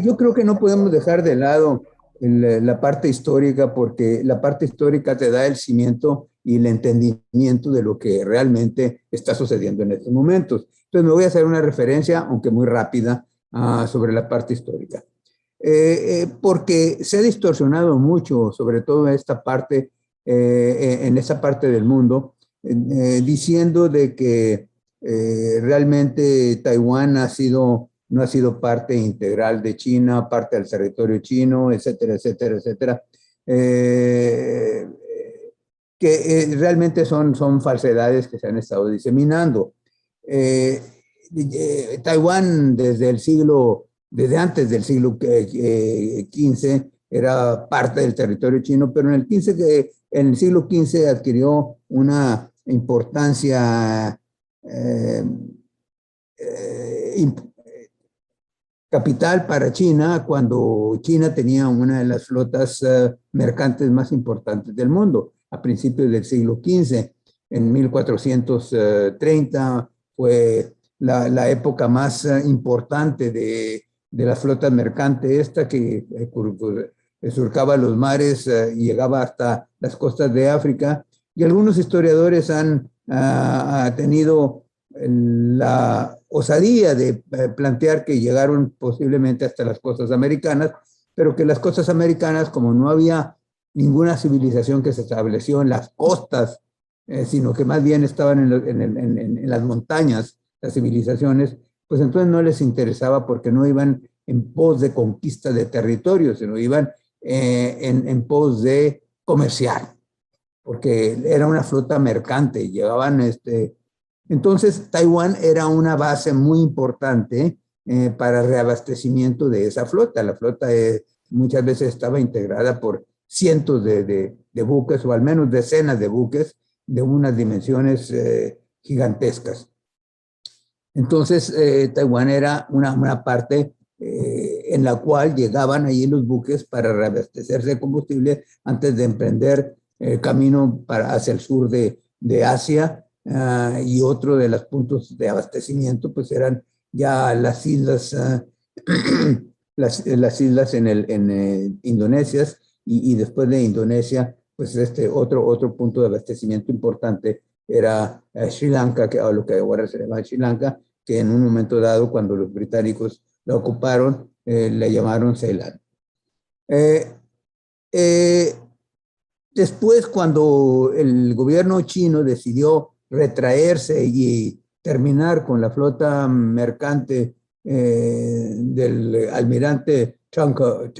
Yo creo que no podemos dejar de lado la parte histórica porque la parte histórica te da el cimiento y el entendimiento de lo que realmente está sucediendo en estos momentos. Entonces me voy a hacer una referencia, aunque muy rápida, sobre la parte histórica. Porque se ha distorsionado mucho, sobre todo en esta parte del mundo, diciendo de que realmente Taiwán no ha sido parte integral de China, parte del territorio chino, etcétera, etcétera, etcétera. Eh, realmente son falsedades que se han estado diseminando. Eh, Taiwán desde antes del siglo XV era parte del territorio chino, pero en el siglo XV adquirió una importancia eh, eh, capital para China cuando China tenía una de las flotas mercantes más importantes del mundo a principios del siglo XV. En 1430 fue la época más importante de las flotas mercantes, esta que surcaba los mares y llegaba hasta las costas de África. Y algunos historiadores han tenido la osadía de plantear que llegaron posiblemente hasta las costas americanas, pero que las costas americanas, como no había ninguna civilización que se estableció en las costas, sino que más bien estaban en las montañas, las civilizaciones, pues entonces no les interesaba porque no iban en pos de conquista de territorios, sino iban en pos de comerciar, porque era una flota mercante, llegaban entonces, Taiwán era una base muy importante para reabastecimiento de esa flota. La flota muchas veces estaba integrada por cientos de buques o al menos decenas de buques de unas dimensiones gigantescas. Entonces, Taiwán era una parte en la cual llegaban allí los buques para reabastecerse de combustible antes de emprender el camino hacia el sur de Asia. Y otro de los puntos de abastecimiento pues eran ya las islas, las islas en Indonesia y después de Indonesia pues otro punto de abastecimiento importante era Sri Lanka, o lo que ahora se llama Sri Lanka, que en un momento dado, cuando los británicos la ocuparon, la llamaron Ceilán. Eh, eh, Después, cuando el gobierno chino decidió retraerse y terminar con la flota mercante del almirante Chang He,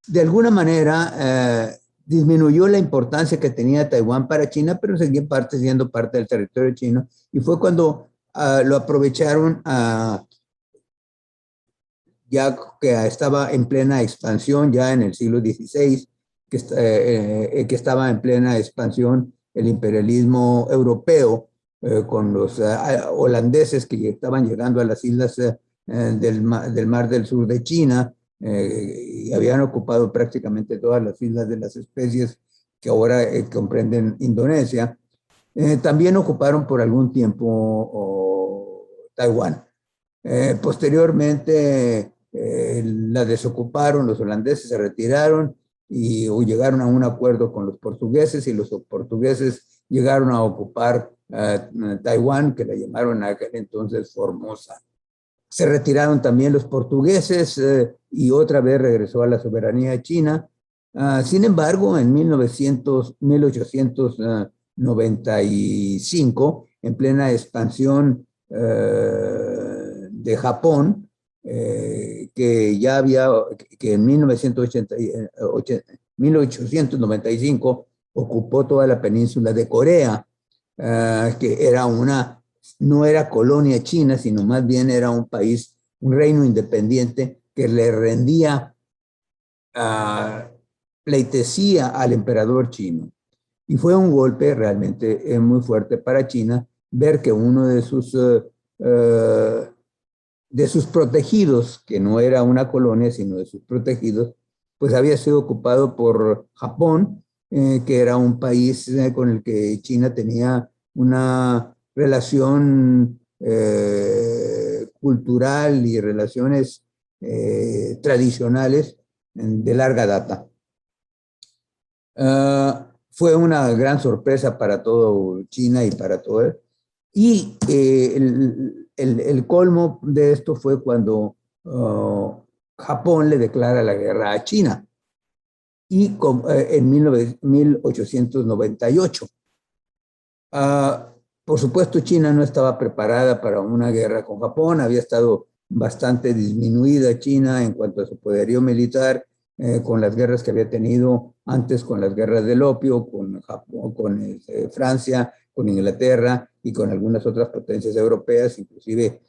de alguna manera disminuyó la importancia que tenía Taiwán para China, pero seguía siendo parte del territorio chino. Y fue cuando lo aprovecharon ya que estaba en plena expansión, ya en el siglo XVI, que estaba en plena expansión el imperialismo europeo con los holandeses que estaban llegando a las islas del Mar del Sur de China y habían ocupado prácticamente todas las islas de las especies que ahora comprenden Indonesia. También ocuparon por algún tiempo Taiwán. Posteriormente la desocuparon, los holandeses se retiraron y llegaron a un acuerdo con los portugueses y los portugueses llegaron a ocupar Taiwán, que la llamaron en aquel entonces Formosa. Se retiraron también los portugueses y otra vez regresó a la soberanía china. Sin embargo, en 1895, en plena expansión de Japón, que en 1895 ocupó toda la península de Corea, que no era colonia china, sino más bien era un país, un reino independiente que le rendía pleitesía al emperador chino. Y fue un golpe realmente muy fuerte para China ver que uno de sus protegidos, que no era una colonia, sino de sus protegidos, pues había sido ocupado por Japón, que era un país con el que China tenía una relación cultural y relaciones tradicionales de larga data. Fue una gran sorpresa para todo China y para todo él. Y el colmo de esto fue cuando Japón le declara la guerra a China y en 1898. Por supuesto, China no estaba preparada para una guerra con Japón, había estado bastante disminuida China en cuanto a su poderío militar, con las guerras que había tenido antes, con las guerras del opio, con Japón, con Francia, con Inglaterra y con algunas otras potencias europeas, inclusive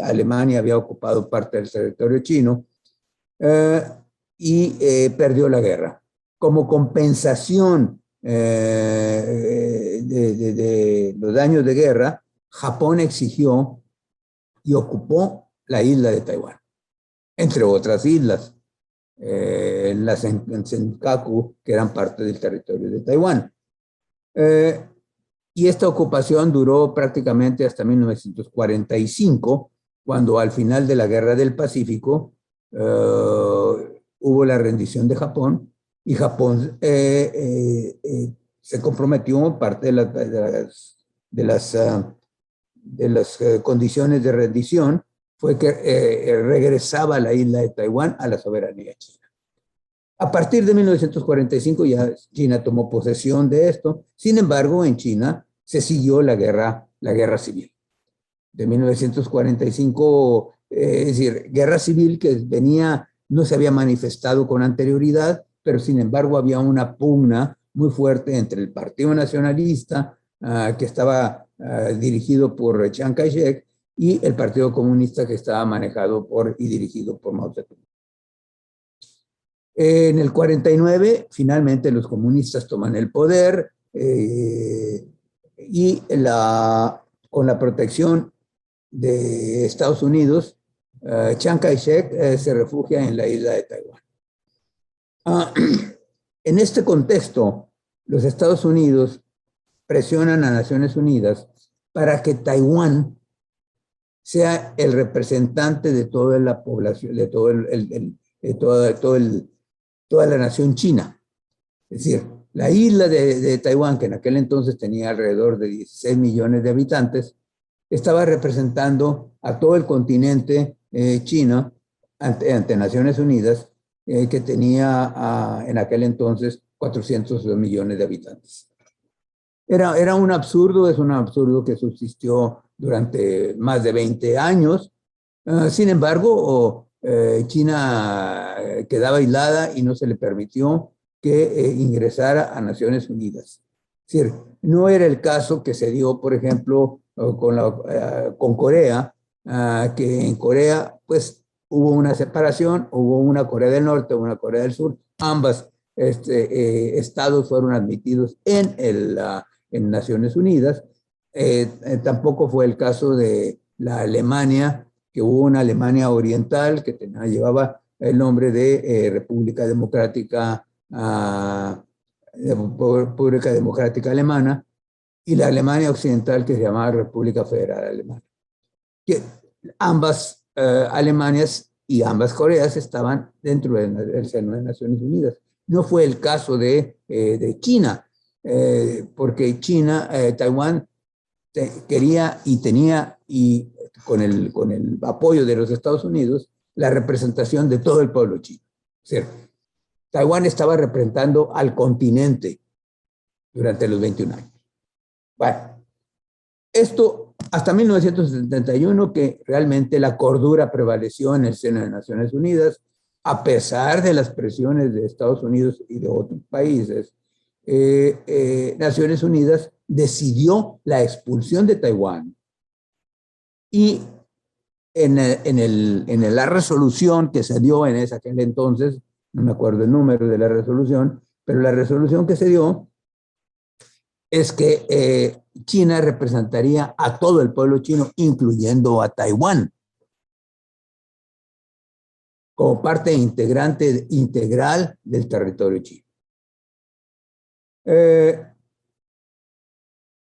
Alemania había ocupado parte del territorio chino, eh, y perdió la guerra. Como compensación de los daños de guerra, Japón exigió y ocupó la isla de Taiwán, entre otras islas, las en Senkaku, que eran parte del territorio de Taiwán. Y esta ocupación duró prácticamente hasta 1945, cuando al final de la Guerra del Pacífico hubo la rendición de Japón y Japón se comprometió, parte de las condiciones de rendición fue que regresaba la isla de Taiwán a la soberanía china. A partir de 1945 ya China tomó posesión de esto. Sin embargo, en China se siguió la guerra civil. De 1945, es decir, guerra civil que venía, no se había manifestado con anterioridad, pero sin embargo había una pugna muy fuerte entre el Partido Nacionalista, que estaba dirigido por Chiang Kai-shek, y el Partido Comunista, que estaba manejado y dirigido por Mao Zedong. En el 49, finalmente los comunistas toman el poder y con la protección de Estados Unidos, Chiang Kai-shek se refugia en la isla de Taiwán. En este contexto, los Estados Unidos presionan a Naciones Unidas para que Taiwán sea el representante de toda la población, de toda la nación china. Es decir, la isla de Taiwán, que en aquel entonces tenía alrededor de 16 millones de habitantes, estaba representando a todo el continente chino ante Naciones Unidas, que tenía en aquel entonces 400 millones de habitantes. Era un absurdo, es un absurdo que subsistió durante más de 20 años. Sin embargo, China quedaba aislada y no se le permitió que ingresara a Naciones Unidas. Es decir, no era el caso que se dio, por ejemplo, con Corea, que en Corea pues hubo una separación, hubo una Corea del Norte, una Corea del Sur, ambas estados fueron admitidos en Naciones Unidas. Tampoco fue el caso de la Alemania, que hubo una Alemania Oriental que llevaba el nombre de República Democrática Alemana, y la Alemania Occidental, que se llamaba República Federal Alemana. Que ambas Alemanias y ambas Coreas estaban dentro del seno de Naciones Unidas. No fue el caso de China, porque China, Taiwán quería y tenía, y con el apoyo de los Estados Unidos, la representación de todo el pueblo chino. O sea, Taiwán estaba representando al continente durante los 21 años. Bueno, esto hasta 1971, que realmente la cordura prevaleció en el seno de Naciones Unidas, a pesar de las presiones de Estados Unidos y de otros países. Naciones Unidas decidió la expulsión de Taiwán, y en la resolución que se dio en aquel entonces, no me acuerdo el número de la resolución, pero la resolución que se dio es que China representaría a todo el pueblo chino, incluyendo a Taiwán, como parte integral del territorio chino.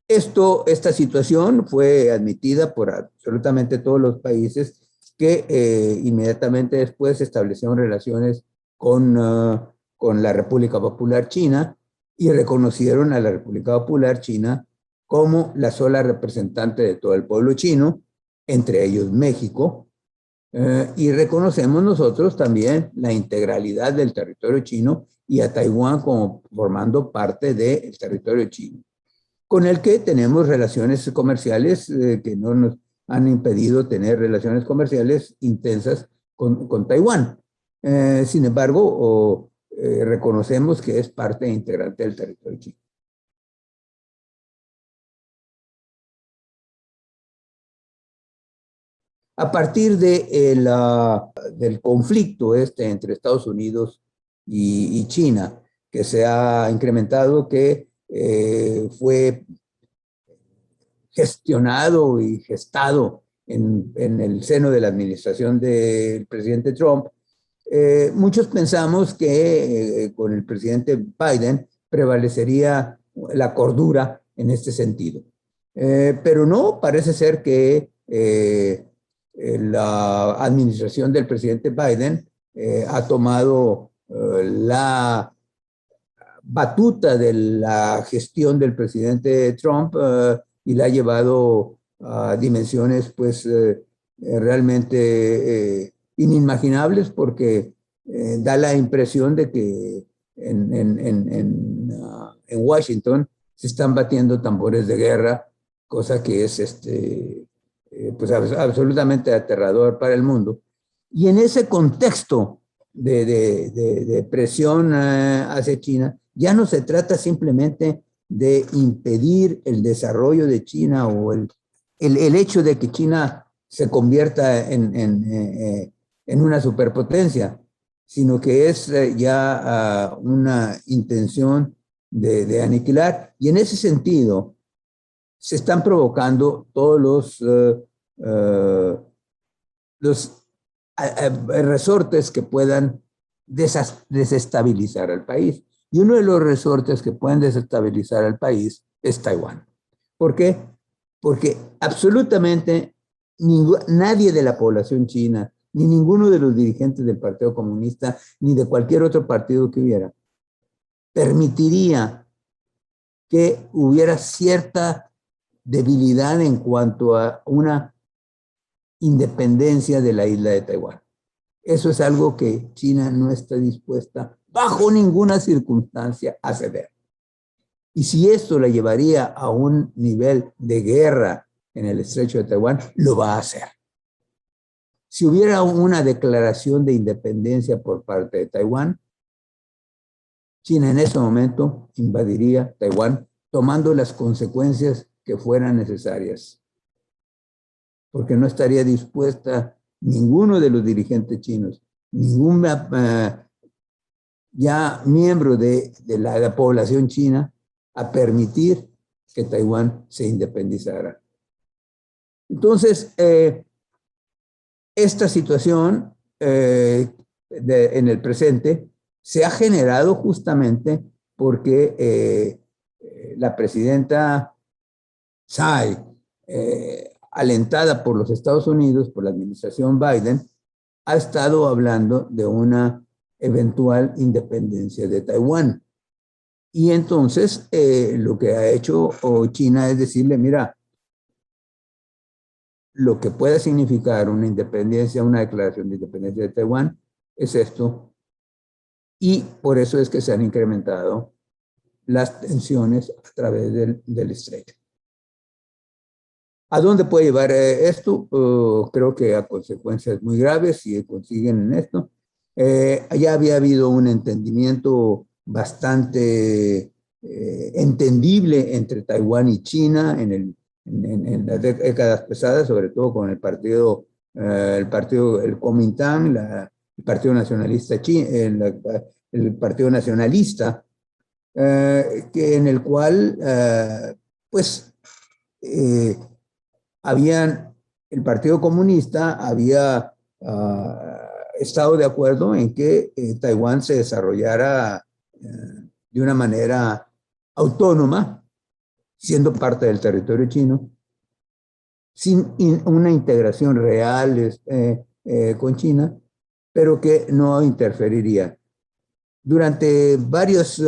Esta situación fue admitida por absolutamente todos los países que inmediatamente después establecieron relaciones con la República Popular China y reconocieron a la República Popular China como la sola representante de todo el pueblo chino, entre ellos México, y reconocemos nosotros también la integralidad del territorio chino y a Taiwán como formando parte del territorio chino, con el que tenemos relaciones comerciales que no nos han impedido tener relaciones comerciales intensas con Taiwán. Sin embargo, reconocemos que es parte integrante del territorio chino. A partir del conflicto entre Estados Unidos y China, que se ha incrementado, que fue gestionado y gestado en el seno de la administración del presidente Trump, muchos pensamos que con el presidente Biden prevalecería la cordura en este sentido. Pero no, parece ser que la administración del presidente Biden ha tomado la batuta de la gestión del presidente Trump y la ha llevado a dimensiones pues realmente inimaginables, porque da la impresión de que en Washington se están batiendo tambores de guerra, cosa que es pues absolutamente aterrador para el mundo. Y en ese contexto de presión hacia China, ya no se trata simplemente de impedir el desarrollo de China o el hecho de que China se convierta en una superpotencia, sino que es ya una intención de aniquilar. Y en ese sentido, se están provocando todos los resortes que puedan desestabilizar al país. Y uno de los resortes que pueden desestabilizar al país es Taiwán. ¿Por qué? Porque absolutamente nadie de la población china, ni ninguno de los dirigentes del Partido Comunista, ni de cualquier otro partido que hubiera, permitiría que hubiera cierta debilidad en cuanto a una independencia de la isla de Taiwán. Eso es algo que China no está dispuesta bajo ninguna circunstancia a ceder. Y si esto la llevaría a un nivel de guerra en el estrecho de Taiwán, lo va a hacer. Si hubiera una declaración de independencia por parte de Taiwán, China en ese momento invadiría Taiwán, tomando las consecuencias que fueran necesarias, porque no estaría dispuesta ninguno de los dirigentes chinos, ningún ya miembro de la población china, a permitir que Taiwán se independizara. Entonces, esta situación en el presente se ha generado justamente porque la presidenta Tsai, alentada por los Estados Unidos, por la administración Biden, ha estado hablando de una eventual independencia de Taiwán. Y entonces lo que ha hecho China es decirle, mira, lo que pueda significar una independencia, una declaración de independencia de Taiwán, es esto. Y por eso es que se han incrementado las tensiones a través del estrecho. ¿A dónde puede llevar esto? Creo que a consecuencias muy graves si consiguen en esto. Ya había habido un entendimiento bastante entendible entre Taiwán y China en las décadas pasadas, sobre todo con el Kuomintang, el Partido Nacionalista China, el Partido Nacionalista, que en el cual, pues, el Partido Comunista había estado de acuerdo en que Taiwán se desarrollara de una manera autónoma, siendo parte del territorio chino, sin una integración real con China, pero que no interferiría. Durante varios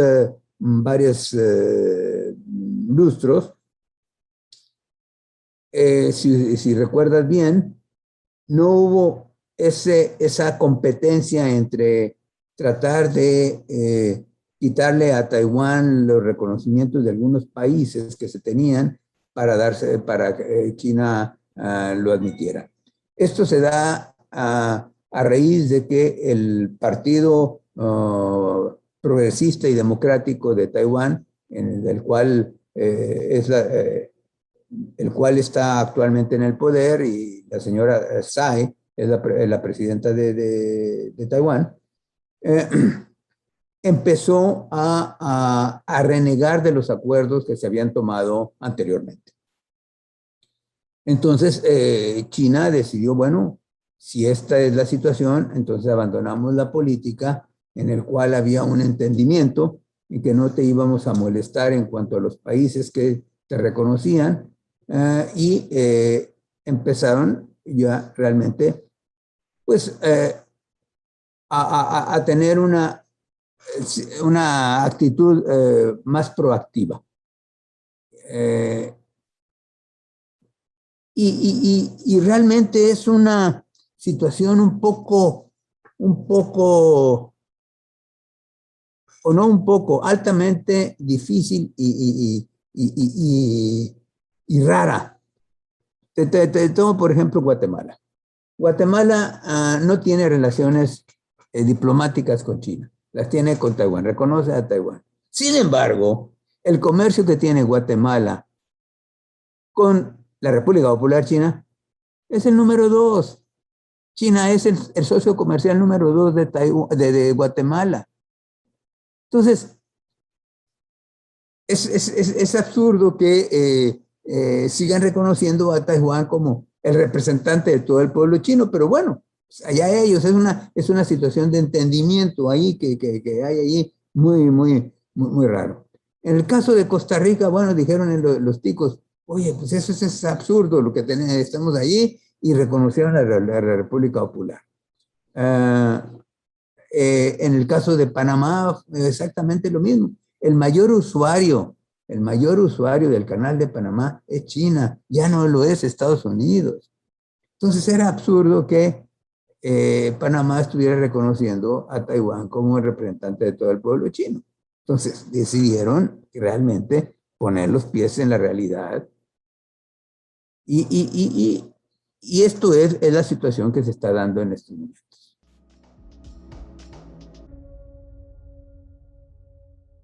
lustros, si recuerdas bien, no hubo esa competencia entre tratar de quitarle a Taiwán los reconocimientos de algunos países que se tenían para que China lo admitiera. Esto se da a raíz de que el Partido Progresista y Democrático de Taiwán, del cual el cual está actualmente en el poder, y la señora Tsai es la presidenta de Taiwán, eh, empezó a renegar de los acuerdos que se habían tomado anteriormente. Entonces, China decidió, bueno, si esta es la situación, entonces abandonamos la política en el cual había un entendimiento y que no te íbamos a molestar en cuanto a los países que te reconocían, y empezaron ya realmente pues a tener una actitud más proactiva. Y realmente es una situación o no un poco, altamente difícil y rara. Te tomo, por ejemplo, Guatemala. Guatemala no tiene relaciones diplomáticas con China, las tiene con Taiwán, reconoce a Taiwán. Sin embargo, el comercio que tiene Guatemala con la República Popular China es el número 2. China es el socio comercial número 2 de Guatemala. Entonces, es absurdo que sigan reconociendo a Taiwán como el representante de todo el pueblo chino, pero bueno, allá ellos, es una situación de entendimiento ahí que hay ahí muy raro. En el caso de Costa Rica, bueno, dijeron los ticos, oye, pues eso es absurdo lo que estamos allí, y reconocieron a la República Popular. En el caso de Panamá, exactamente lo mismo. El mayor usuario del canal de Panamá es China, ya no lo es Estados Unidos. Entonces era absurdo que Panamá estuviera reconociendo a Taiwán como el representante de todo el pueblo chino. Entonces decidieron realmente poner los pies en la realidad, y esto es la situación que se está dando en estos momentos.